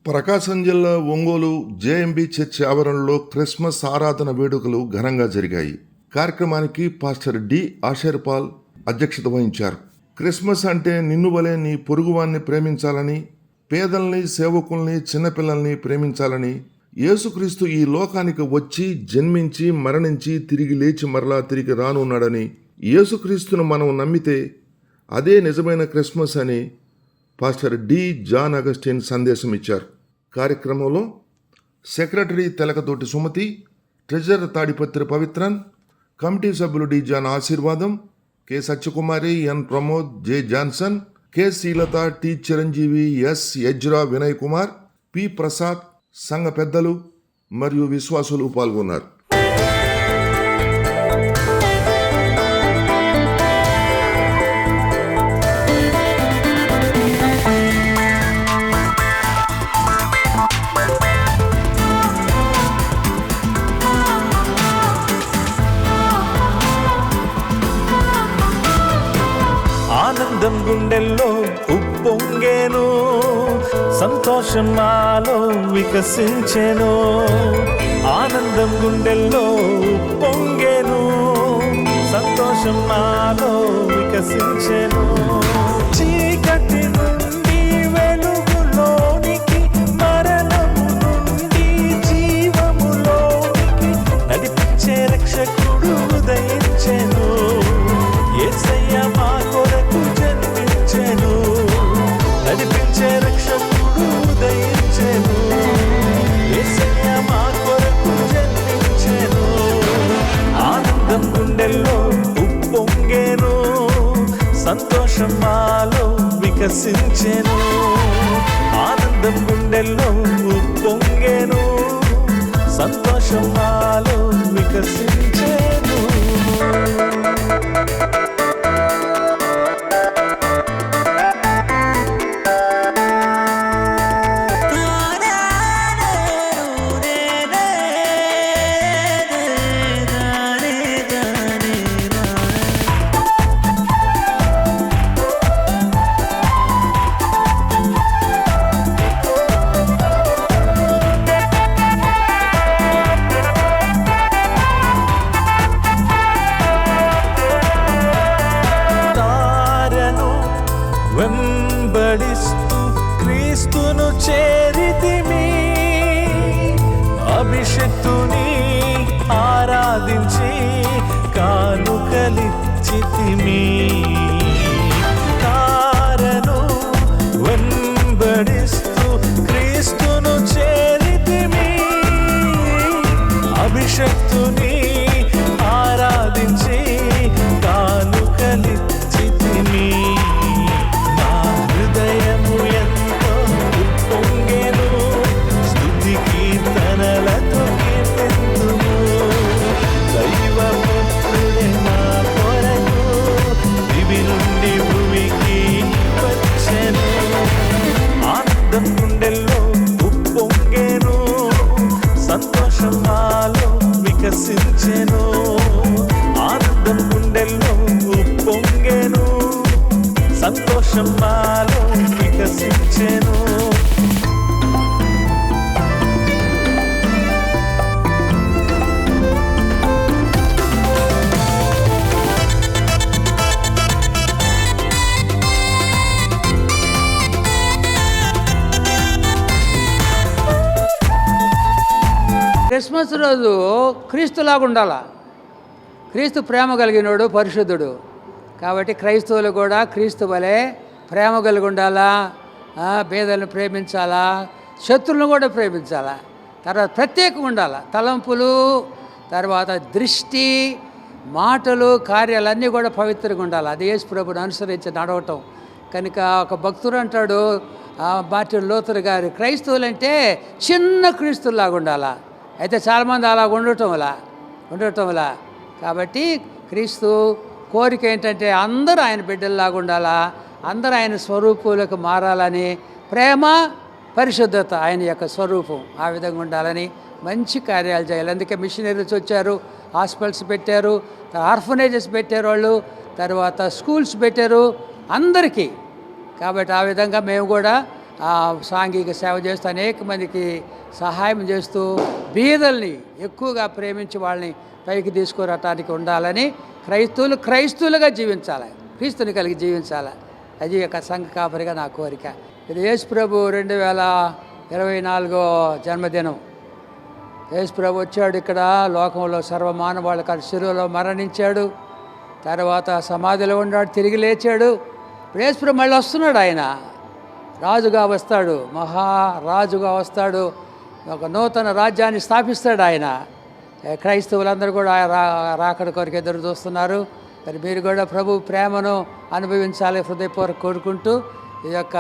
ప్రకాశం జిల్లా Ongole JMB church ఆవరణలో Christmas ఆరాధన వేడుకలు ఘనంగా జరిగాయి. కార్యక్రమానికి పాస్టర్ డి ఆషర్పాల్ అధ్యక్షత వహించారు. క్రిస్మస్ అంటే నిన్ను వలె నీ పొరుగువాన్ని ప్రేమించాలని, పేదల్ని, సేవకుల్ని, చిన్నపిల్లల్ని ప్రేమించాలని, యేసుక్రీస్తు ఈ లోకానికి వచ్చి జన్మించి మరణించి తిరిగి లేచి మరలా తిరిగి రానున్నాడని, యేసుక్రీస్తును మనం నమ్మితే అదే నిజమైన క్రిస్మస్ అని పాస్టర్ డి జాన్ అగస్టిన్ సందేశం ఇచ్చారు. కార్యక్రమంలో secretary Telakatoti Sumathi, treasurer Tadipatri Pavitran, committee సభ్యులు D John Aashirvadam, K Satyakumari, N Pramod, J Johnson, K Srilatha, T Chiranjeevi, S Yezra, Vinay Kumar, P Prasad, సంఘ పెద్దలు మరియు విశ్వాసులు పాల్గొన్నారు. ఆనందం గుండెల్లో ఉప్పొంగేను, సంతోషం నాలో వికసించెను. ఆనందం గుండెల్లో ఉప్పొంగేను, సంతోషం నాలో వికసించెను. చీకటి నుండి వెలుగులోనికి, మరణము నుండి జీవములోనికి నడిపించే రక్షకుడు ఉదయించెను. యేసయ్య మా కొరకు జన్మించెను, నడిపించే రక్షకుడు ఉదయించెను. యేసయ్య మా కొరకు జన్మించెను. ఆనందం గుండెల్లో ఉప్పొంగేను, సంతోషం మాలో వికసించెను. ఆనందం గుండెల్లో ఉప్పొంగేను, సంతోషం మాలో వికసించెను. వెంబడిస్తూ క్రీస్తును చేరితిమి, అభిషక్తుని ఆరాధించి కానుకలిచ్చితిమి. తారను వెంబడిస్తూ క్రీస్తును చేరితిమి, అభిషక్తుని ఆరాధించి కానుకలిచ్చితిమి. హృదయము ఎంతో ఉప్పొంగెను, స్తుతి కీర్తనలతో కీర్తింతుము. దైవపుత్రుడే నా కొరకు దివి నుండి భూమికి వచ్చెను. ఆనందం గుండెల్లో ఉప్పొంగెను, సంతోషం నాలో వికసించెను. ఆనందం గుండెల్లో ఉప్పొంగెను, సంతోషం నాలో వికసించెను. క్రిస్మస్ రోజు క్రీస్తులాగా ఉండాలా. క్రీస్తు ప్రేమ కలిగినోడు, పరిశుద్ధుడు. కాబట్టి క్రైస్తవులు కూడా క్రీస్తు వలె ప్రేమ కలిగి ఉండాలా, పేదలను ప్రేమించాలా, శత్రువులను కూడా ప్రేమించాలా. తర్వాత ప్రత్యేకంగా ఉండాలా. తలంపులు, తర్వాత దృష్టి, మాటలు, కార్యాలన్నీ కూడా పవిత్రంగా ఉండాలి. అది యేసు ప్రభువుని అనుసరించి నడవటం. కనుక ఒక భక్తుడు అంటాడు, మార్టిన్ లూథర్ గారు, క్రైస్తవులంటే చిన్న క్రీస్తులాగా ఉండాలా. అయితే చాలామంది అలా ఉండటం వల్ల కాబట్టి క్రీస్తు కోరిక ఏంటంటే అందరూ ఆయన బిడ్డల్లాగా ఉండాలా, అందరూ ఆయన స్వరూపులకు మారాలని, ప్రేమ పరిశుద్ధత ఆయన యొక్క స్వరూపం ఆ విధంగా ఉండాలని మంచి కార్యాలు చేయాలి. అందుకే మిషనరీస్ వచ్చారు, హాస్పిటల్స్ పెట్టారు, ఆర్ఫనేజెస్ పెట్టారు, వాళ్ళు తర్వాత స్కూల్స్ పెట్టారు అందరికీ. కాబట్టి ఆ విధంగా మేము కూడా సాంఘిక సేవ చేస్తూ అనేక మందికి సహాయం చేస్తూ బీదల్ని ఎక్కువగా ప్రేమించి వాళ్ళని పైకి తీసుకురావటానికి ఉండాలని క్రైస్తవులుగా జీవించాలి, క్రీస్తుని కలిగి జీవించాలి. అది ఒక సంఘ కాపరిగా నా కోరిక. ఇది యేసు ప్రభు 2024 జన్మదినం. యేసు ప్రభు వచ్చాడు ఇక్కడ లోకంలో సర్వమానవాళ్ళ శిలువలో మరణించాడు, తర్వాత సమాధిలో ఉన్నాడు, తిరిగి లేచాడు. ఇప్పుడు యేసు ప్రభు మళ్ళీ వస్తున్నాడు. ఆయన రాజుగా వస్తాడు, మహారాజుగా వస్తాడు, ఒక నూతన రాజ్యాన్ని స్థాపిస్తాడు ఆయన. క్రైస్తవులందరూ కూడా రాకడ కొరకు ఎదురు చూస్తున్నారు. మరి మీరు కూడా ప్రభు ప్రేమను అనుభవించాలి హృదయపూర్వక కోరుకుంటూ ఈ యొక్క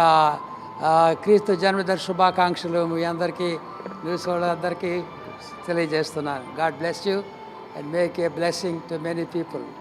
క్రీస్తు జన్మదిన శుభాకాంక్షలు మీ అందరికీ న్యూస్ వాళ్ళందరికీ తెలియజేస్తున్నాను. God bless you and make a blessing to many people.